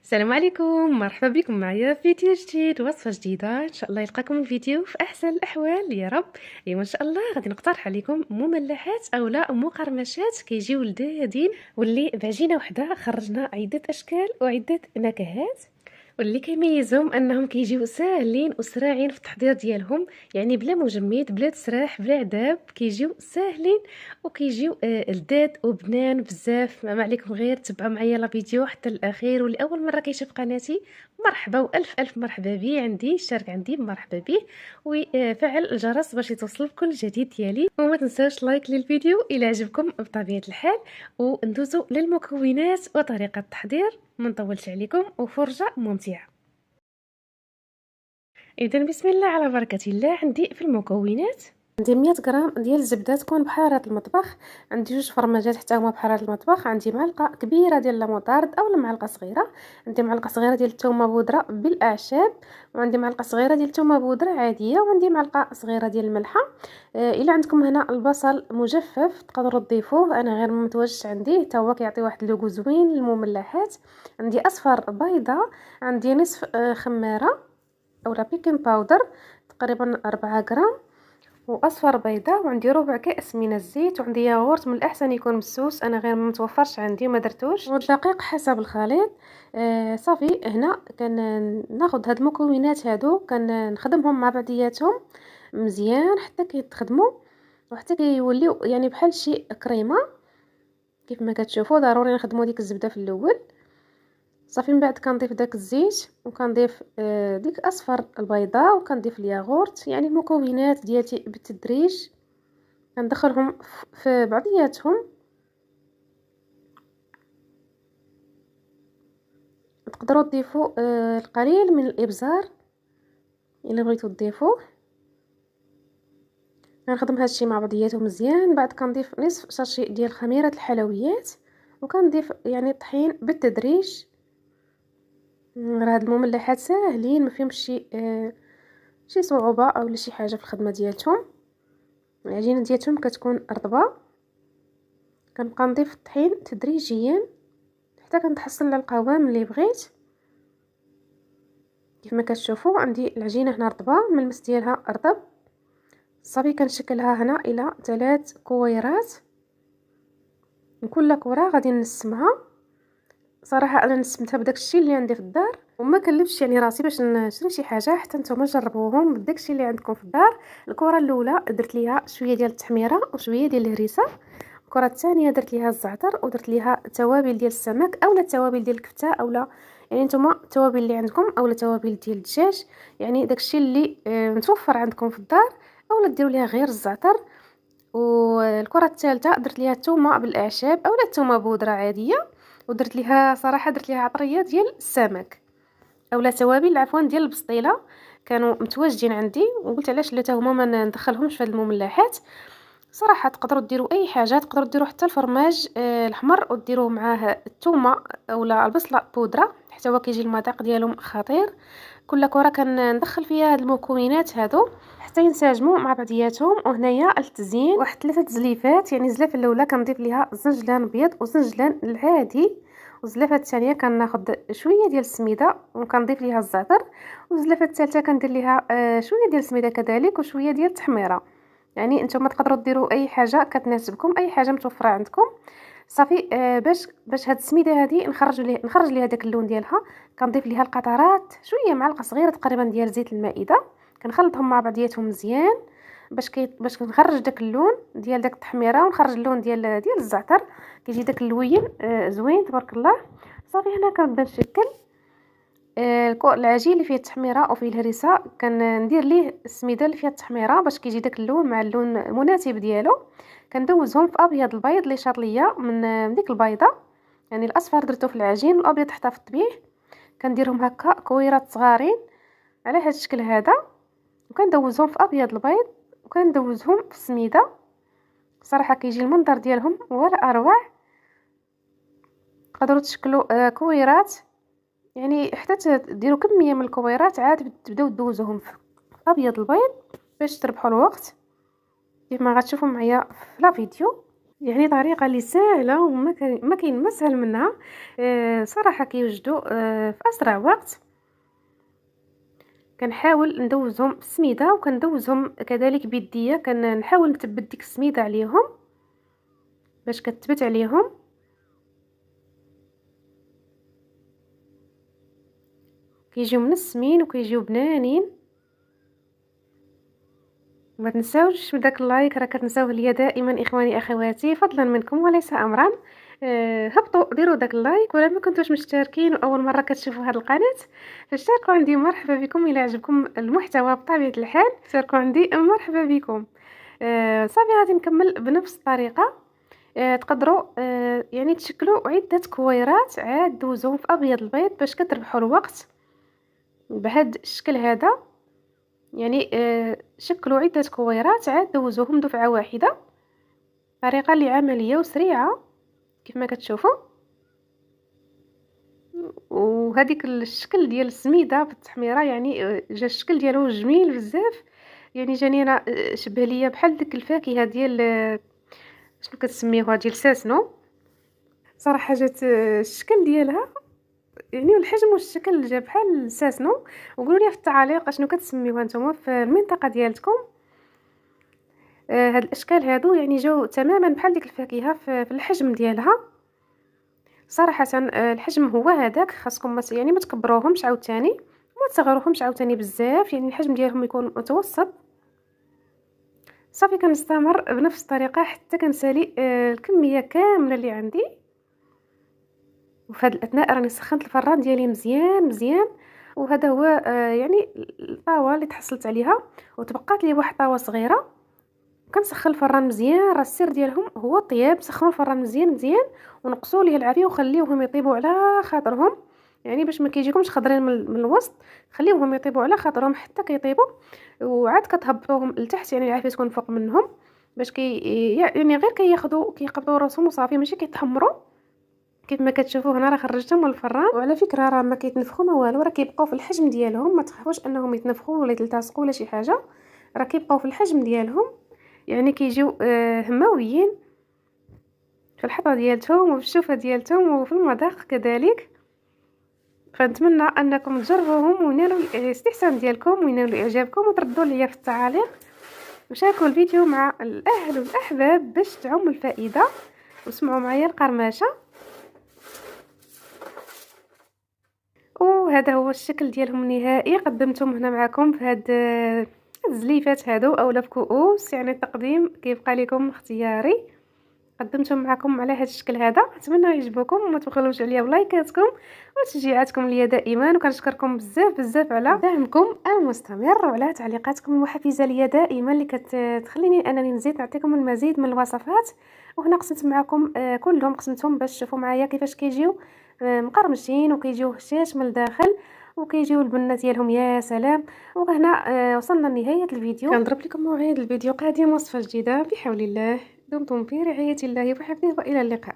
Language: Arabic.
السلام عليكم، مرحبا بكم معايا في فيديو جديد، وصفة جديدة. ان شاء الله يلقاكم الفيديو في احسن الاحوال يا رب. اليوم ان شاء الله غادي نقترح عليكم مملحات اولا مقرمشات كيجيو لذاذين، واللي بعجينة وحده خرجنا عدة اشكال وعدة نكهات، واللي كيميزهم انهم كيجيو ساهلين وسراعين في التحضير ديالهم، يعني بلا مجمد بلا تسراح بلا عذاب، كيجيو ساهلين وكيجيو لذاذ وبنان بزاف. ما عليكم غير تبعوا معايا لا فيديو حتى الاخير. واللي اول مره كيشوف قناتي مرحبا والف الف مرحبا به، عندي اشترك عندي مرحبا به، وفعل الجرس باش يتوصل كل جديد ديالي، وما تنساوش لايك للفيديو الى عجبكم بطبيعه الحال. وندوزو للمكونات وطريقه التحضير، ما نطولش عليكم وفرجه ممتعه. اذا بسم الله على بركه الله. عندي في المكونات عندي 100 غرام ديال الزبده تكون بحراره المطبخ، عندي 2 فرماجات حتى هما بحراره المطبخ، عندي معلقه كبيره ديال المطارد اولا معلقه صغيره، عندي معلقه صغيره ديال الثومه بودره بالاعشاب، وعندي معلقه صغيره ديال الثومه بودره عاديه، وعندي معلقه صغيره ديال الملحه. الا عندكم هنا البصل مجفف تقدروا تضيفوه، انا غير متواجدش عندي، حتى هو كيعطي واحد اللوغو زوين للمملحات. عندي اصفر بيضه، عندي نصف خماره اولا بيكين باودر تقريبا 4 غرام، واصفر بيضه، وعندي ربع كاس من الزيت، وعندي ياغورت من الاحسن يكون مسوس، انا غير متوفرش عندي وما درتوش، والدقيق حسب الخليط. صافي هنا ناخذ هاد المكونات هادو نخدمهم مع بعضياتهم مزيان حتى كيتخدموا وحتى كيوليو يعني بحال شي كريمه. كيف ما كتشوفوا ضروري نخدموا ديك الزبده في الاول. صافي من بعد كنضيف داك الزيت، وكنضيف ديك اصفر البيضه، وكنضيف الياغورت، يعني المكونات ديالتي بالتدريج كندخلهم في بعضياتهم. تقدروا تضيفوا القليل من الابزار الا بغيتوا تضيفوه. كنخدم هادشي مع بعضياتهم مزيان، بعد كنضيف نصف شاشي ديال خميره الحلويات، وكنضيف يعني الطحين بالتدريج. هاد المملحات ساهلين، ما فيهمش شي صعوبه او شي حاجه في الخدمه ديالهم. العجينه ديالهم كتكون رطبه. كنبقى نضيف الطحين تدريجيا حتى كنتحصل على القوام اللي بغيت. كيف ما كتشوفوا عندي العجينه هنا رطبه، الملمس ديالها رطب. صافي كنشكلها هنا الى 3 كويرات، كل كره غادي نقسمها. صراحه انا نسمتها بداك الشيء اللي عندي في الدار، وما كلفش يعني راسي باش نشري شي حاجه، حتى نتوما جربوهم بداك الشيء اللي عندكم في الدار. الكره الاولى درت ليها شويه ديال التحميره وشويه ديال الهريسه، الكره الثانيه درت ليها الزعتر ودرت ليها التوابل ديال السمك اولا التوابل ديال الكفته، اولا يعني نتوما التوابل اللي عندكم، اولا التوابل ديال الدجاج، يعني داكشي اللي متوفر عندكم في الدار، اولا ديروا ليها غير الزعتر. والكره الثالثه درت ليها الثومه بالاعشاب اولا الثومه بودره عاديه، ودرت ليها صراحه درت ليها عطريه ديال السمك اولا توابل عفوا ديال البسطيله، كانوا متواجدين عندي وقلت علاش لا حتى هما ما ندخلهمش في هاد المملحات. صراحه تقدروا ديروا اي حاجه، تقدروا ديروا حتى الفرماج الحمر وديروه معاه الثومه اولا البصله بودره، حتى هو كيجي المذاق ديالهم خطير. كل كره كندخل فيها هاد المكونات هادو حتى ينسجموا مع بعضياتهم. وهنايا التزيين واحد 3 زليفات، يعني الزلافه الاولى كنضيف ليها زنجلان ابيض وزنجلان العادي، والزلافه الثانيه كناخذ شويه ديال السميده وكنضيف ليها الزعتر، والزلافه الثالثه كندير ليها شويه ديال السميده كذلك وشويه ديال التحميره. يعني نتوما تقدروا ديروا اي حاجه كتناسبكم، اي حاجه متوفره عندكم. صافي باش هاد السميده هذه نخرج ليها داك اللون ديالها، كنضيف ليها القطرات شويه معلقه صغيره تقريبا ديال زيت المائده، كنخلطهم مع بعضياتهم مزيان باش نخرج داك اللون ديال داك التحميره، ونخرج اللون ديال الزعتر، كيجي داك اللوين زوين تبارك الله. صافي هنا كنبدا نشكل العجين اللي فيه التحميره وفيه الهريسه، كندير ليه السميده اللي فيها التحميره باش كيجي داك اللون مع اللون المناسب ديالو. كندوزهم في ابيض البيض اللي شاط ليا من ديك البيضه، يعني الاصفر درته في العجين والابيض حتى في الطبيخ. كنديرهم هكا كويرات صغارين على هذا الشكل هذا، وكندوزهم في ابيض البيض وكندوزهم في السميده. صراحه كيجي المنظر ديالهم ولا اروع. تقدروا تشكلوا كويرات، يعني حتى ديروا كميه من الكويرات عاد تبداو تدوزوهم في ابيض البيض باش تربحوا الوقت كيف ما غتشوفوا معايا في لا فيديو. يعني طريقة اللي ساهلة ما كاين ما سهل منها. صراحة كيوجدوا في أسرع وقت. كنحاول ندوزهم بالسميدة وكندوزهم كذلك بيديا، كنحاول نثبت ديك السميدة عليهم باش كتثبت عليهم. كيجيو منسمين وكيجيو بنانين. ما تنساوش بداك اللايك، راه كتنساوه ليا دائما اخواني اخواتي، فضلا منكم وليس امرا. هبطوا ديروا داك اللايك، ولا ما كنتوش مشتركين واول مره كتشوفوا هذه القناه فاشتركوا عندي. مرحبا بكم. الى عجبكم المحتوى بطبيعه الحال اشتركوا عندي. مرحبا بكم. صافي غادي نكمل بنفس الطريقه. تقدروا يعني تشكلوا عده كويرات عاد دوزوهم في ابيض البيض باش كتربحوا الوقت بهذا الشكل هذا. يعني شكلوا عدة كويرات عاد دوزوهم دفعة واحدة. طريقة اللي عملية وسريعة كيف ما كتشوفوا. وهذيك الشكل ديال السميدة بالتحميرة يعني جا الشكل ديالو جميل بزاف. يعني جاني انا شبه ليا بحال ديك الفاكهة ديال شنو كتسميوها ديال ساسنو. صراحة جات الشكل ديالها يعني والحجم والشكل جا بحال الساسنو. وقولوا لي في التعاليق شنو كتسميوها نتوما في المنطقة ديالتكم. هاد الاشكال هادو يعني جاو تماما بحال ديك الفاكهه في الحجم ديالها. صراحه الحجم هو هذاك. خاصكم يعني ما تكبروهمش عاوتاني وما تصغروهمش عاوتاني بزاف، يعني الحجم ديالهم يكون متوسط. صافي كنستمر بنفس الطريقه حتى كنسالي الكميه كامله اللي عندي. وفي هذا الاثناء راني سخنت الفران ديالي مزيان مزيان. وهذا هو يعني الطاوه اللي تحصلت عليها. وتبقات لي واحد طاوه صغيره. كنسخن الفران مزيان. راه السر ديالهم هو الطياب. سخنوا الفران مزيان مزيان ونقصوا ليه العافيه وخليوهم يطيبوا على خاطرهم. يعني باش ما كيجيكمش خضرين من الوسط. خليوهم يطيبوا على خاطرهم حتى كيطيبوا. وعاد كتهبطوهم لتحت يعني العافيه تكون فوق منهم باش يعني غير كيقبضوا راسهم وصافي ماشي كيتحمروا. كيف ما كتشوفوا هنا راه خرجتهم من الفران. وعلى فكره راه ما كيتنفخوا ما والو، راه كيبقاو في الحجم ديالهم. ما تخافوش انهم يتنفخوا ولا يلتصقوا ولا شي حاجه. راه كيبقاو في الحجم ديالهم. يعني كيجيو هماويين في الحظه ديالتهم وفي الشوفه ديالتهم وفي المذاق كذلك. فنتمنى انكم تجربوهم وينالوا الاستحسان ديالكم وينالوا اعجابكم، وتردوا لي في التعاليق وشاركوا الفيديو مع الاهل والاحباب باش تعم الفائده وسمعوا معايا القرمشه. وهذا هو الشكل ديالهم النهائي. قدمتهم هنا معكم في هاد الزليفات هادو اولا في كؤوس، يعني التقديم كيبقى لكم اختياري. قدمتهم معكم على هذا الشكل هذا. اتمنى يعجبكم وما تبخلوش عليا بلايكاتكم وتشجيعاتكم ليا دائما. وكنشكركم بزاف بزاف على دعمكم المستمر وعلى تعليقاتكم المحفزه ليا دائما اللي كتخليني انني نزيد نعطيكم المزيد من الوصفات. وهنا قسمت معكم كلهم، قسمتهم باش تشوفوا معايا كيفاش كيجيو مقرمشين وكيجيو هشاش من الداخل وكيجيو البنه ديالهم يا سلام. وهنا وصلنا لنهايه الفيديو. كنضرب لكم موعد الفيديو قادم وصفه جديده بحول الله. دمتم في رعايه الله وحفظه والى اللقاء.